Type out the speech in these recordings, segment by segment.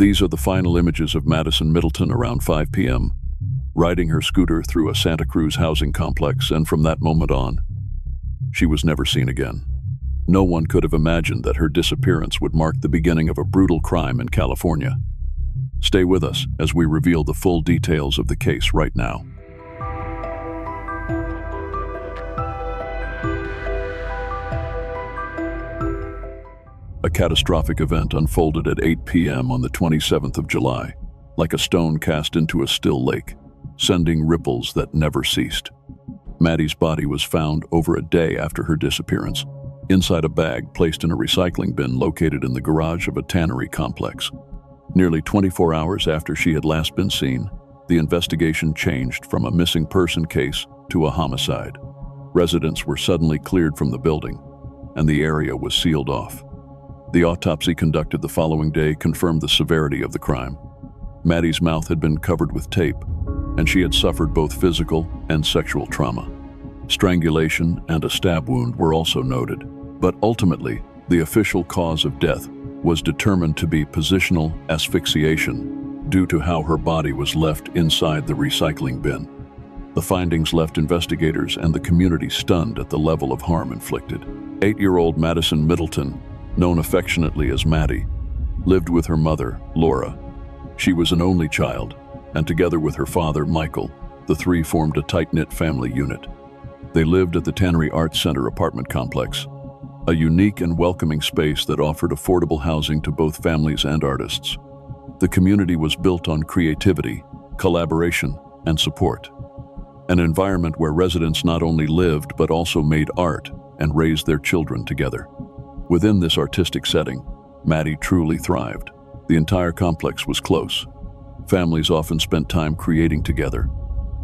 These are the final images of Madison Middleton around 5 p.m., riding her scooter through a Santa Cruz housing complex, and from that moment on, she was never seen again. No one could have imagined that her disappearance would mark the beginning of a brutal crime in California. Stay with us as we reveal the full details of the case right now. A catastrophic event unfolded at 8 p.m. on the 27th of July, like a stone cast into a still lake, sending ripples that never ceased. Maddie's body was found over a day after her disappearance, inside a bag placed in a recycling bin located in the garage of a tannery complex. Nearly 24 hours after she had last been seen, the investigation changed from a missing person case to a homicide. Residents were suddenly cleared from the building, and the area was sealed off. The autopsy conducted the following day confirmed the severity of the crime. Maddie's mouth had been covered with tape, and she had suffered both physical and sexual trauma. Strangulation and a stab wound were also noted, but ultimately, the official cause of death was determined to be positional asphyxiation due to how her body was left inside the recycling bin. The findings left investigators and the community stunned at the level of harm inflicted. 8-year-old Madison Middleton, known affectionately as Maddie, lived with her mother, Laura. She was an only child, and together with her father, Michael, the three formed a tight-knit family unit. They lived at the Tannery Arts Center apartment complex, a unique and welcoming space that offered affordable housing to both families and artists. The community was built on creativity, collaboration, and support. An environment where residents not only lived but also made art and raised their children together. Within this artistic setting, Maddie truly thrived. The entire complex was close. Families often spent time creating together,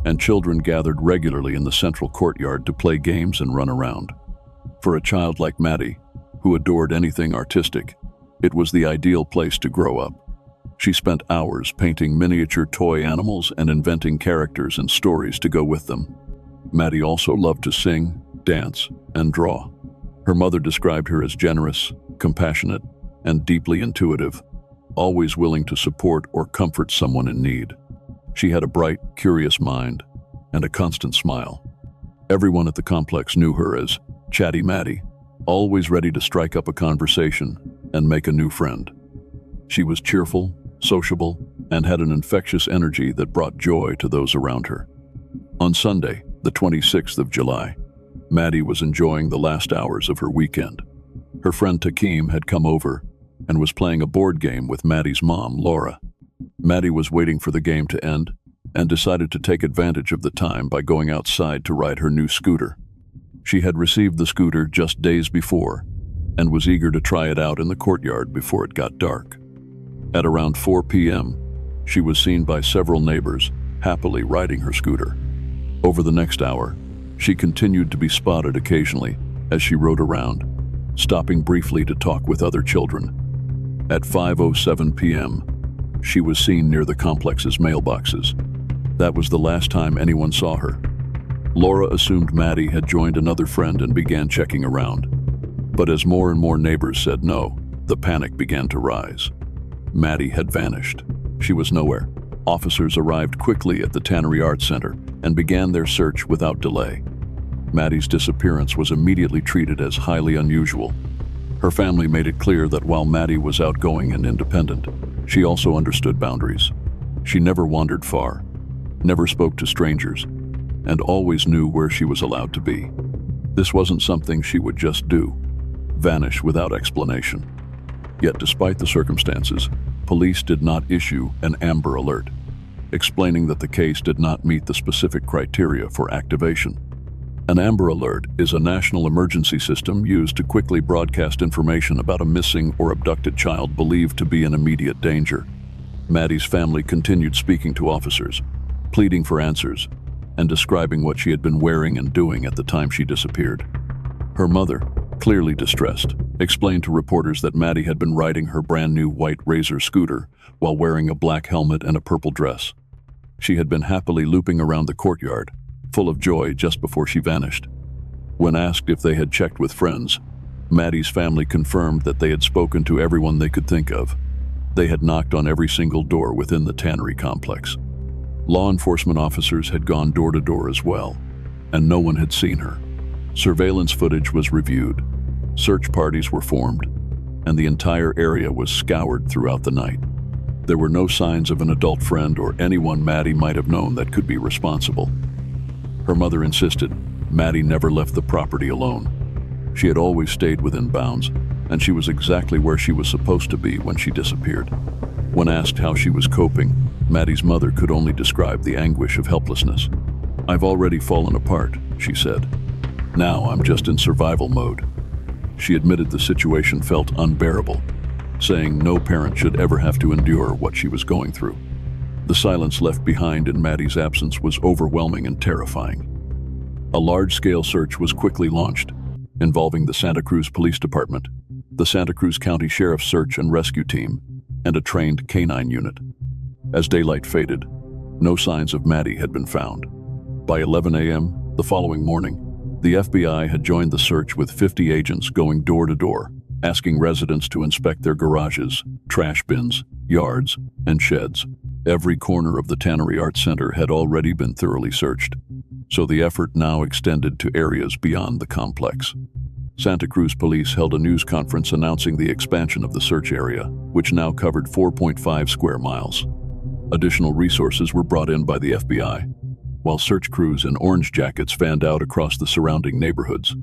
and children gathered regularly in the central courtyard to play games and run around. For a child like Maddie, who adored anything artistic, it was the ideal place to grow up. She spent hours painting miniature toy animals and inventing characters and stories to go with them. Maddie also loved to sing, dance, and draw. Her mother described her as generous, compassionate, and deeply intuitive, always willing to support or comfort someone in need. She had a bright, curious mind and a constant smile. Everyone at the complex knew her as Chatty Maddie, always ready to strike up a conversation and make a new friend. She was cheerful, sociable, and had an infectious energy that brought joy to those around her. On Sunday, the 26th of July, Maddie was enjoying the last hours of her weekend. Her friend Takim had come over and was playing a board game with Maddie's mom, Laura. Maddie was waiting for the game to end and decided to take advantage of the time by going outside to ride her new scooter. She had received the scooter just days before and was eager to try it out in the courtyard before it got dark. At around 4 p.m., she was seen by several neighbors happily riding her scooter. Over the next hour, she continued to be spotted occasionally as she rode around, stopping briefly to talk with other children. At 5:07 p.m., she was seen near the complex's mailboxes. That was the last time anyone saw her. Laura assumed Maddie had joined another friend and began checking around. But as more and more neighbors said no, the panic began to rise. Maddie had vanished. She was nowhere. Officers arrived quickly at the Tannery Arts Center and began their search without delay. Maddie's disappearance was immediately treated as highly unusual. Her family made it clear that while Maddie was outgoing and independent, she also understood boundaries. She never wandered far, never spoke to strangers, and always knew where she was allowed to be. This wasn't something she would just do, vanish without explanation. Yet despite the circumstances, police did not issue an Amber Alert, explaining that the case did not meet the specific criteria for activation. An Amber Alert is a national emergency system used to quickly broadcast information about a missing or abducted child believed to be in immediate danger. Maddie's family continued speaking to officers, pleading for answers, and describing what she had been wearing and doing at the time she disappeared. Her mother, clearly distressed, explained to reporters that Maddie had been riding her brand new white Razor scooter while wearing a black helmet and a purple dress. She had been happily looping around the courtyard, full of joy just before she vanished. When asked if they had checked with friends, Maddie's family confirmed that they had spoken to everyone they could think of. They had knocked on every single door within the tannery complex. Law enforcement officers had gone door to door as well, and no one had seen her. Surveillance footage was reviewed, search parties were formed, and the entire area was scoured throughout the night. There were no signs of an adult friend or anyone Maddie might have known that could be responsible. Her mother insisted Maddie never left the property alone. She had always stayed within bounds, and she was exactly where she was supposed to be when she disappeared. When asked how she was coping, Maddie's mother could only describe the anguish of helplessness. "I've already fallen apart," she said. "Now I'm just in survival mode." She admitted the situation felt unbearable, saying no parent should ever have to endure what she was going through. The silence left behind in Maddie's absence was overwhelming and terrifying. A large-scale search was quickly launched, involving the Santa Cruz Police Department, the Santa Cruz County Sheriff's Search and Rescue Team, and a trained canine unit. As daylight faded, no signs of Maddie had been found. By 11 a.m. the following morning, the FBI had joined the search with 50 agents going door to door, asking residents to inspect their garages, trash bins, yards, and sheds. Every corner of the Tannery Arts Center had already been thoroughly searched, so the effort now extended to areas beyond the complex. Santa Cruz police held a news conference announcing the expansion of the search area, which now covered 4.5 square miles. Additional resources were brought in by the FBI, while search crews in orange jackets fanned out across the surrounding neighborhoods.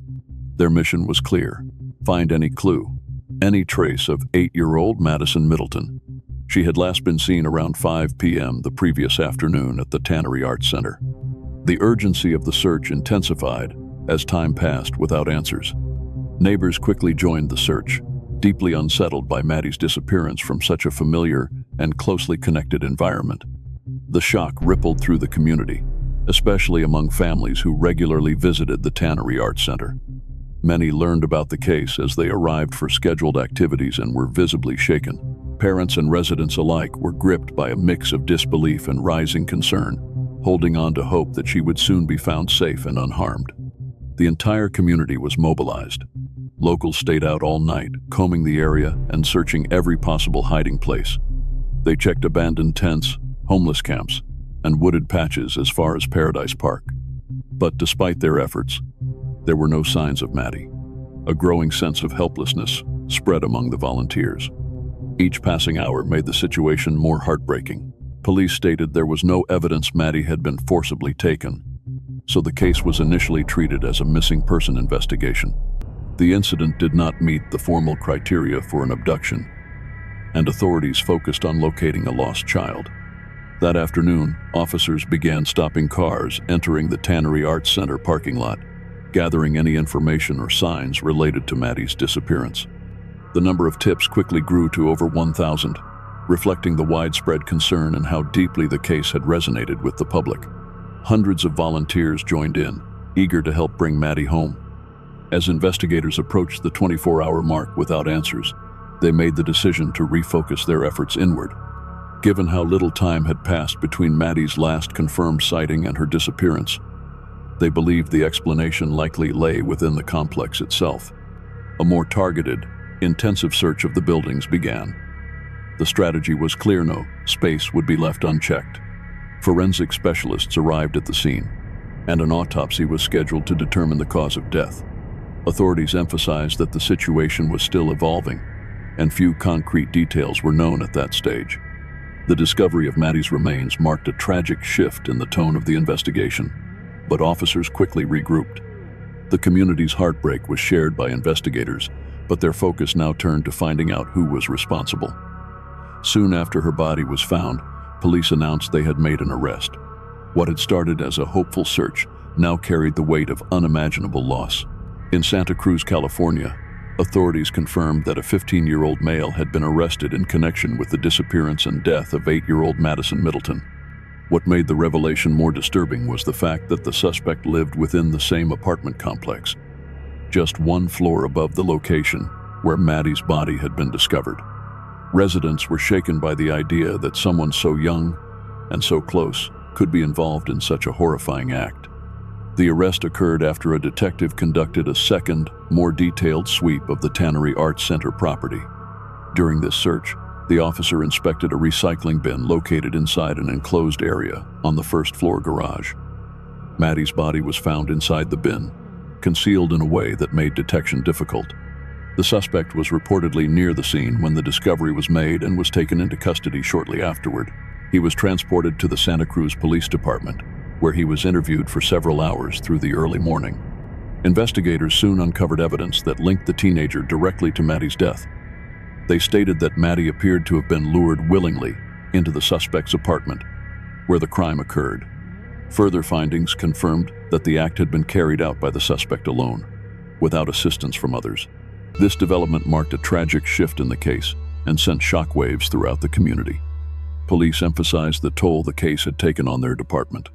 Their mission was clear: find any clue, any trace of 8-year-old Madison Middleton. She had last been seen around 5 p.m. the previous afternoon at the Tannery Arts Center. The urgency of the search intensified as time passed without answers. Neighbors quickly joined the search, deeply unsettled by Maddie's disappearance from such a familiar and closely connected environment. The shock rippled through the community, especially among families who regularly visited the Tannery Arts Center. Many learned about the case as they arrived for scheduled activities and were visibly shaken. Parents and residents alike were gripped by a mix of disbelief and rising concern, holding on to hope that she would soon be found safe and unharmed. The entire community was mobilized. Locals stayed out all night, combing the area and searching every possible hiding place. They checked abandoned tents, homeless camps, and wooded patches as far as Paradise Park. But despite their efforts, there were no signs of Maddie. A growing sense of helplessness spread among the volunteers. Each passing hour made the situation more heartbreaking. Police stated there was no evidence Maddie had been forcibly taken, so the case was initially treated as a missing person investigation. The incident did not meet the formal criteria for an abduction, and authorities focused on locating a lost child. That afternoon, officers began stopping cars entering the Tannery Arts Center parking lot, gathering any information or signs related to Maddie's disappearance. The number of tips quickly grew to over 1,000, reflecting the widespread concern and how deeply the case had resonated with the public. Hundreds of volunteers joined in, eager to help bring Maddie home. As investigators approached the 24-hour mark without answers, they made the decision to refocus their efforts inward. Given how little time had passed between Maddie's last confirmed sighting and her disappearance, they believed the explanation likely lay within the complex itself. A more targeted, intensive search of the buildings began. The strategy was clear: no space would be left unchecked. Forensic specialists arrived at the scene, and an autopsy was scheduled to determine the cause of death. Authorities emphasized that the situation was still evolving, and few concrete details were known at that stage. The discovery of Maddie's remains marked a tragic shift in the tone of the investigation, but officers quickly regrouped. The community's heartbreak was shared by investigators, but their focus now turned to finding out who was responsible. Soon after her body was found, police announced they had made an arrest. What had started as a hopeful search now carried the weight of unimaginable loss. In Santa Cruz, California, authorities confirmed that a 15-year-old male had been arrested in connection with the disappearance and death of 8-year-old Madison Middleton. What made the revelation more disturbing was the fact that the suspect lived within the same apartment complex, just one floor above the location where Maddie's body had been discovered. Residents were shaken by the idea that someone so young and so close could be involved in such a horrifying act. The arrest occurred after a detective conducted a second, more detailed sweep of the Tannery Arts Center property. During this search, The officer inspected a recycling bin located inside an enclosed area on the first-floor garage. Maddie's body was found inside the bin, concealed in a way that made detection difficult. The suspect was reportedly near the scene when the discovery was made and was taken into custody shortly afterward. He was transported to the Santa Cruz Police Department, where he was interviewed for several hours through the early morning. Investigators soon uncovered evidence that linked the teenager directly to Maddie's death. They stated that Maddie appeared to have been lured willingly into the suspect's apartment, where the crime occurred. Further findings confirmed that the act had been carried out by the suspect alone, without assistance from others. This development marked a tragic shift in the case and sent shockwaves throughout the community. Police emphasized the toll the case had taken on their department.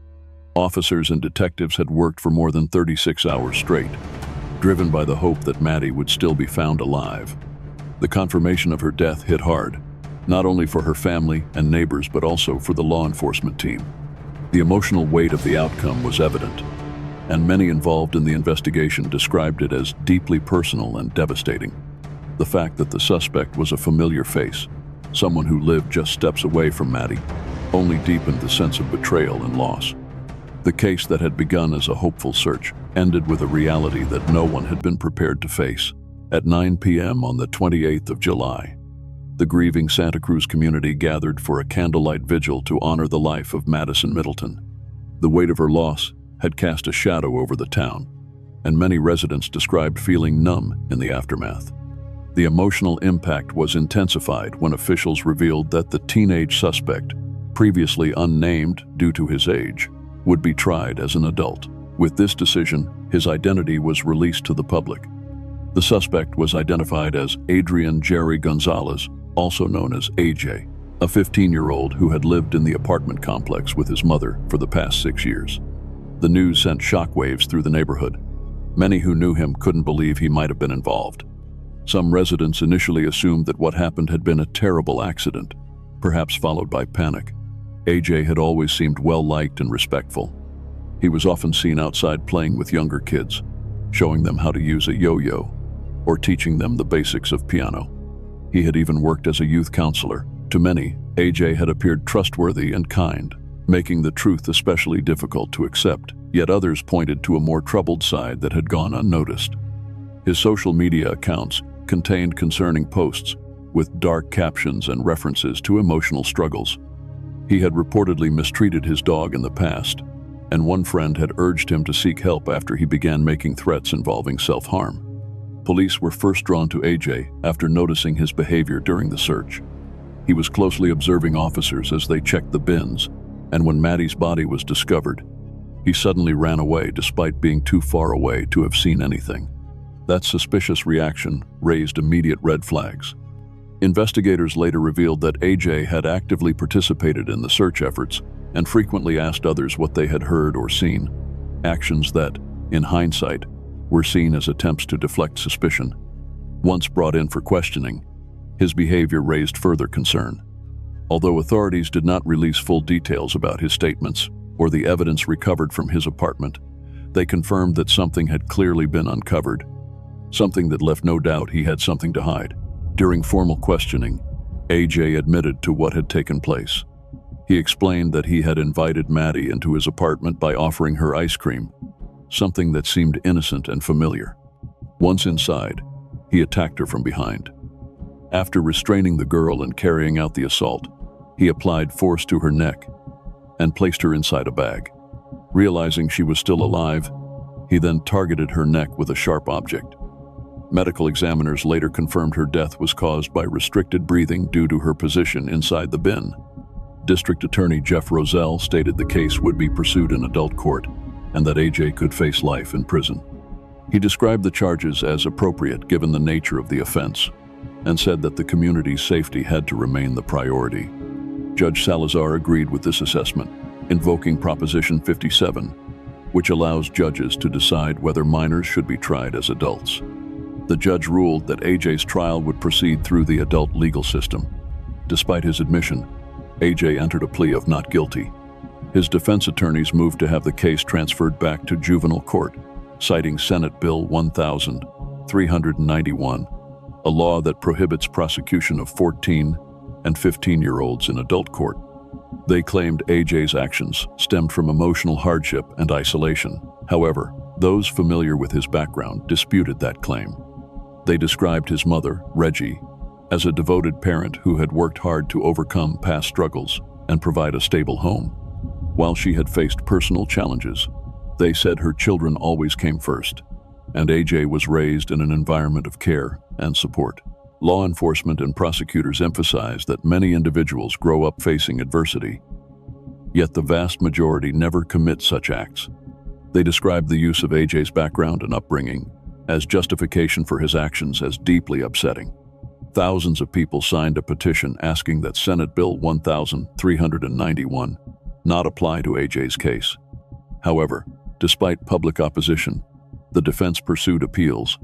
Officers and detectives had worked for more than 36 hours straight, driven by the hope that Maddie would still be found alive. The confirmation of her death hit hard, not only for her family and neighbors but also for the law enforcement team. The emotional weight of the outcome was evident, and many involved in the investigation described it as deeply personal and devastating. The fact that the suspect was a familiar face, someone who lived just steps away from Maddie, only deepened the sense of betrayal and loss. The case that had begun as a hopeful search ended with a reality that no one had been prepared to face. At 9 p.m. on the 28th of July, the grieving Santa Cruz community gathered for a candlelight vigil to honor the life of Madison Middleton. The weight of her loss had cast a shadow over the town, and many residents described feeling numb in the aftermath. The emotional impact was intensified when officials revealed that the teenage suspect, previously unnamed due to his age, would be tried as an adult. With this decision, his identity was released to the public. The suspect was identified as Adrian Jerry Gonzalez, also known as AJ, a 15-year-old who had lived in the apartment complex with his mother for the past 6 years. The news sent shockwaves through the neighborhood. Many who knew him couldn't believe he might have been involved. Some residents initially assumed that what happened had been a terrible accident, perhaps followed by panic. AJ had always seemed well-liked and respectful. He was often seen outside playing with younger kids, showing them how to use a yo-yo, or teaching them the basics of piano. He had even worked as a youth counselor. To many, AJ had appeared trustworthy and kind, making the truth especially difficult to accept, yet others pointed to a more troubled side that had gone unnoticed. His social media accounts contained concerning posts, with dark captions and references to emotional struggles. He had reportedly mistreated his dog in the past, and one friend had urged him to seek help after he began making threats involving self-harm. Police were first drawn to AJ after noticing his behavior during the search. He was closely observing officers as they checked the bins, and when Maddie's body was discovered, he suddenly ran away despite being too far away to have seen anything. That suspicious reaction raised immediate red flags. Investigators later revealed that AJ had actively participated in the search efforts and frequently asked others what they had heard or seen, actions that, in hindsight, were seen as attempts to deflect suspicion. Once brought in for questioning, his behavior raised further concern. Although authorities did not release full details about his statements or the evidence recovered from his apartment, they confirmed that something had clearly been uncovered, something that left no doubt he had something to hide. During formal questioning, AJ admitted to what had taken place. He explained that he had invited Maddie into his apartment by offering her ice cream, something that seemed innocent and familiar. Once inside, he attacked her from behind. After restraining the girl and carrying out the assault, he applied force to her neck and placed her inside a bag. Realizing she was still alive, he then targeted her neck with a sharp object. Medical examiners later confirmed her death was caused by restricted breathing due to her position inside the bin. District Attorney Jeff Roselle stated the case would be pursued in adult court and that AJ could face life in prison. He described the charges as appropriate given the nature of the offense and said that the community's safety had to remain the priority. Judge Salazar agreed with this assessment, invoking Proposition 57, which allows judges to decide whether minors should be tried as adults. The judge ruled that AJ's trial would proceed through the adult legal system. Despite his admission, AJ entered a plea of not guilty. His defense attorneys moved to have the case transferred back to juvenile court, citing Senate Bill 1391, a law that prohibits prosecution of 14 and 15-year-olds in adult court. They claimed AJ's actions stemmed from emotional hardship and isolation. However, those familiar with his background disputed that claim. They described his mother, Reggie, as a devoted parent who had worked hard to overcome past struggles and provide a stable home. While she had faced personal challenges, they said her children always came first, and AJ was raised in an environment of care and support. Law enforcement and prosecutors emphasized that many individuals grow up facing adversity, yet the vast majority never commit such acts. They described the use of AJ's background and upbringing as justification for his actions as deeply upsetting. Thousands of people signed a petition asking that Senate Bill 1391 not apply to AJ's case. However, despite public opposition, the defense pursued appeals,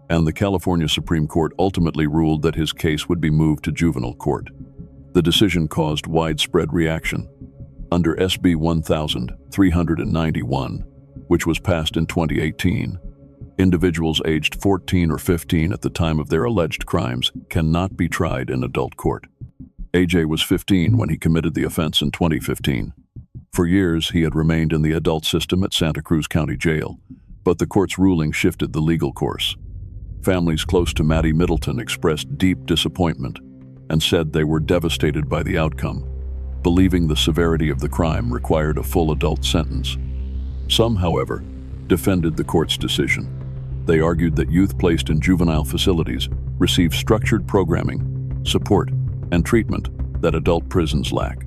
and the California Supreme Court ultimately ruled that his case would be moved to juvenile court. The decision caused widespread reaction. Under SB 1391, which was passed in 2018, individuals aged 14 or 15 at the time of their alleged crimes cannot be tried in adult court. AJ was 15 when he committed the offense in 2015. For years, he had remained in the adult system at Santa Cruz County Jail, but the court's ruling shifted the legal course. Families close to Maddy Middleton expressed deep disappointment and said they were devastated by the outcome, believing the severity of the crime required a full adult sentence. Some, however, defended the court's decision. They argued that youth placed in juvenile facilities receive structured programming, support, and treatment that adult prisons lack.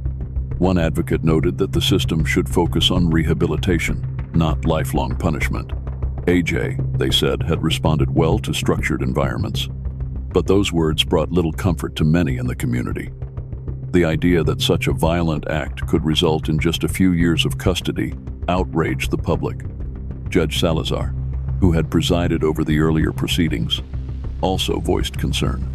One advocate noted that the system should focus on rehabilitation, not lifelong punishment. AJ, they said, had responded well to structured environments. But those words brought little comfort to many in the community. The idea that such a violent act could result in just a few years of custody outraged the public. Judge Salazar, who had presided over the earlier proceedings, also voiced concern.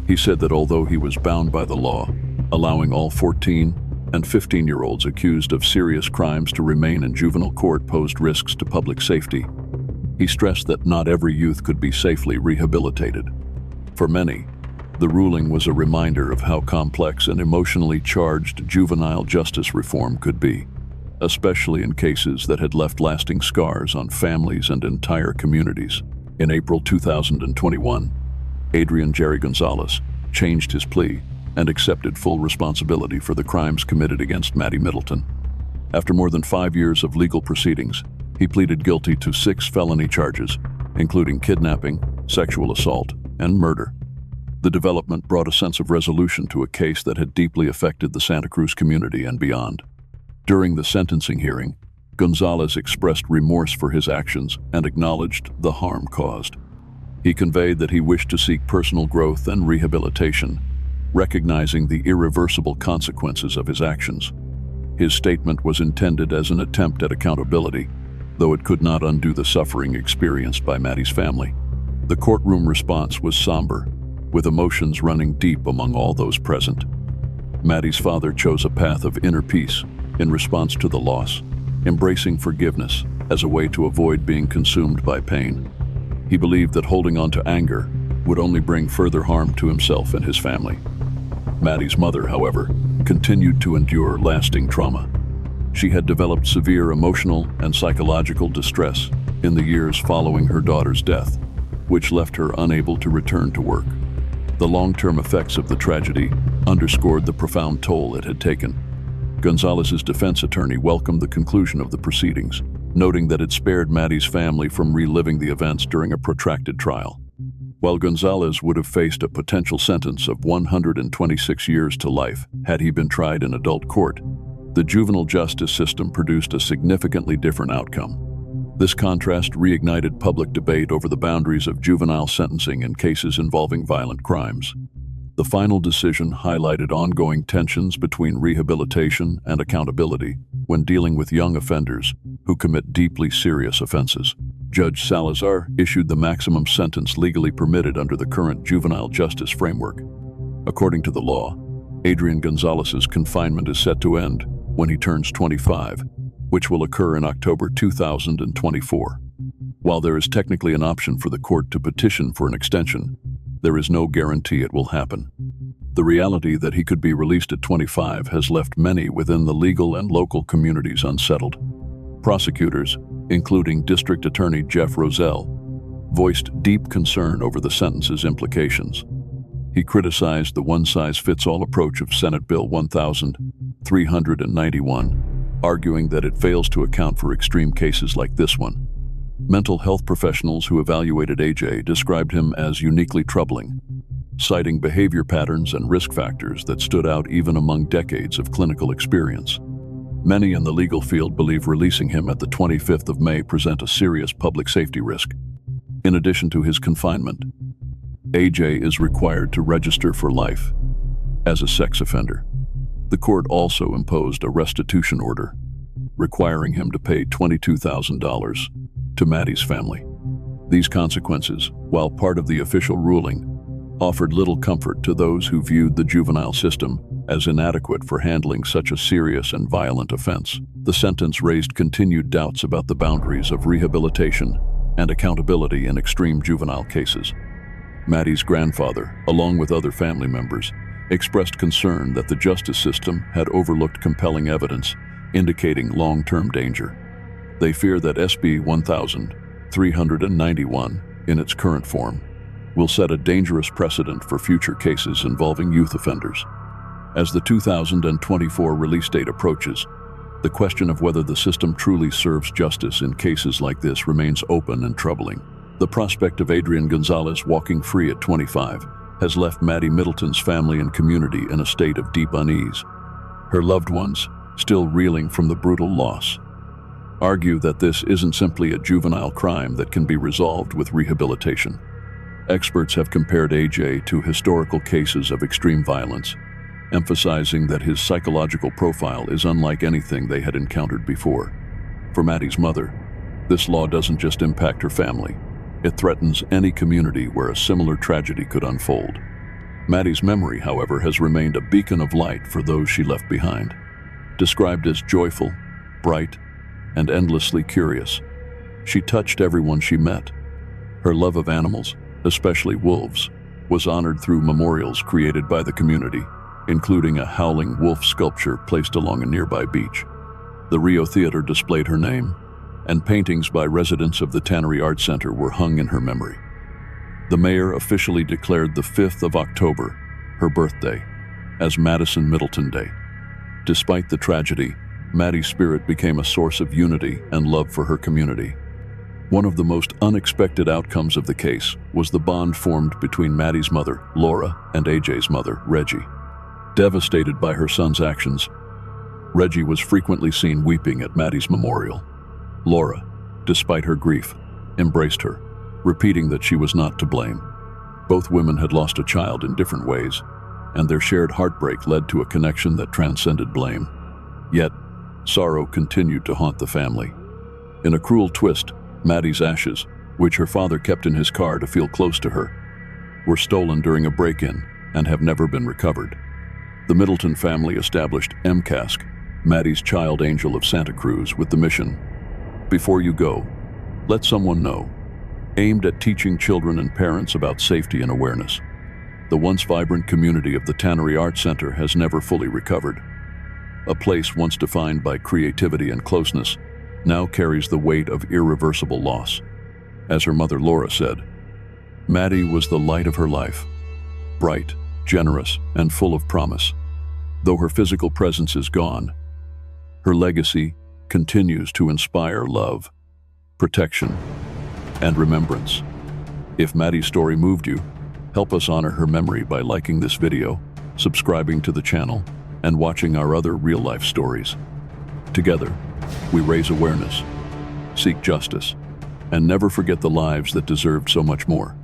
He said that although he was bound by the law, allowing all 14 and 15-year-olds accused of serious crimes to remain in juvenile court posed risks to public safety. He stressed that not every youth could be safely rehabilitated. For many, the ruling was a reminder of how complex and emotionally charged juvenile justice reform could be, especially in cases that had left lasting scars on families and entire communities. In April 2021, Adrian Jerry Gonzalez changed his plea and accepted full responsibility for the crimes committed against Maddy Middleton. After more than 5 years of legal proceedings, he pleaded guilty to 6 felony charges, including kidnapping, sexual assault, and murder. The development brought a sense of resolution to a case that had deeply affected the Santa Cruz community and beyond. During the sentencing hearing, Gonzalez expressed remorse for his actions and acknowledged the harm caused. He conveyed that he wished to seek personal growth and rehabilitation, recognizing the irreversible consequences of his actions. His statement was intended as an attempt at accountability, though it could not undo the suffering experienced by Maddy's family. The courtroom response was somber, with emotions running deep among all those present. Maddy's father chose a path of inner peace in response to the loss, embracing forgiveness as a way to avoid being consumed by pain. He believed that holding on to anger would only bring further harm to himself and his family. Maddy's mother, however, continued to endure lasting trauma. She had developed severe emotional and psychological distress in the years following her daughter's death, which left her unable to return to work. The long-term effects of the tragedy underscored the profound toll it had taken. Gonzalez's defense attorney welcomed the conclusion of the proceedings, noting that it spared Maddy's family from reliving the events during a protracted trial. While Gonzalez would have faced a potential sentence of 126 years to life had he been tried in adult court, the juvenile justice system produced a significantly different outcome. This contrast reignited public debate over the boundaries of juvenile sentencing in cases involving violent crimes. The final decision highlighted ongoing tensions between rehabilitation and accountability when dealing with young offenders who commit deeply serious offenses. Judge Salazar issued the maximum sentence legally permitted under the current juvenile justice framework. According to the law, Adrian Gonzalez's confinement is set to end when he turns 25, which will occur in October 2024. While there is technically an option for the court to petition for an extension, there is no guarantee it will happen. The reality that he could be released at 25 has left many within the legal and local communities unsettled. Prosecutors, including District Attorney Jeff Rozelle, voiced deep concern over the sentence's implications. He criticized the one-size-fits-all approach of Senate Bill 1391, arguing that it fails to account for extreme cases like this one. Mental health professionals who evaluated AJ described him as uniquely troubling, citing behavior patterns and risk factors that stood out even among decades of clinical experience. Many in the legal field believe releasing him at the 25th of May present a serious public safety risk. In addition to his confinement, AJ is required to register for life as a sex offender. The court also imposed a restitution order, requiring him to pay $22,000 to Maddie's family. These consequences, while part of the official ruling, offered little comfort to those who viewed the juvenile system as inadequate for handling such a serious and violent offense. The sentence raised continued doubts about the boundaries of rehabilitation and accountability in extreme juvenile cases. Maddie's grandfather, along with other family members, expressed concern that the justice system had overlooked compelling evidence indicating long-term danger. They fear that SB 1391, in its current form, will set a dangerous precedent for future cases involving youth offenders. As the 2024 release date approaches, the question of whether the system truly serves justice in cases like this remains open and troubling. The prospect of Adrian Gonzalez walking free at 25 has left Maddy Middleton's family and community in a state of deep unease. Her loved ones, still reeling from the brutal loss, argue that this isn't simply a juvenile crime that can be resolved with rehabilitation. Experts have compared AJ to historical cases of extreme violence, emphasizing that his psychological profile is unlike anything they had encountered before. For Maddie's mother, this law doesn't just impact her family, it threatens any community where a similar tragedy could unfold. Maddie's memory, however, has remained a beacon of light for those she left behind. Described as joyful, bright, and endlessly curious, she touched everyone she met. Her love of animals, especially wolves, was honored through memorials created by the community, including a howling wolf sculpture placed along a nearby beach. The Rio Theater displayed her name, and paintings by residents of the Tannery Art Center were hung in her memory. The mayor officially declared the 5th of October, her birthday, as Madison Middleton Day. Despite the tragedy, Maddie's spirit became a source of unity and love for her community. One of the most unexpected outcomes of the case was the bond formed between Maddie's mother, Laura, and AJ's mother, Reggie. Devastated by her son's actions, Reggie was frequently seen weeping at Maddie's memorial. Laura, despite her grief, embraced her, repeating that she was not to blame. Both women had lost a child in different ways, and their shared heartbreak led to a connection that transcended blame. Yet, sorrow continued to haunt the family. In a cruel twist, Maddie's ashes, which her father kept in his car to feel close to her, were stolen during a break-in and have never been recovered. The Middleton family established MCASC, Maddie's child angel of Santa Cruz, with the mission, "Before you go, let someone know," aimed at teaching children and parents about safety and awareness. The once vibrant community of the Tannery Art Center has never fully recovered. A place once defined by creativity and closeness now carries the weight of irreversible loss. As her mother Laura said, "Maddie was the light of her life, bright, generous, and full of promise. Though her physical presence is gone, her legacy continues to inspire love, protection, and remembrance." If Maddie's story moved you, help us honor her memory by liking this video, subscribing to the channel, and watching our other real-life stories. Together, we raise awareness, seek justice, and never forget the lives that deserved so much more.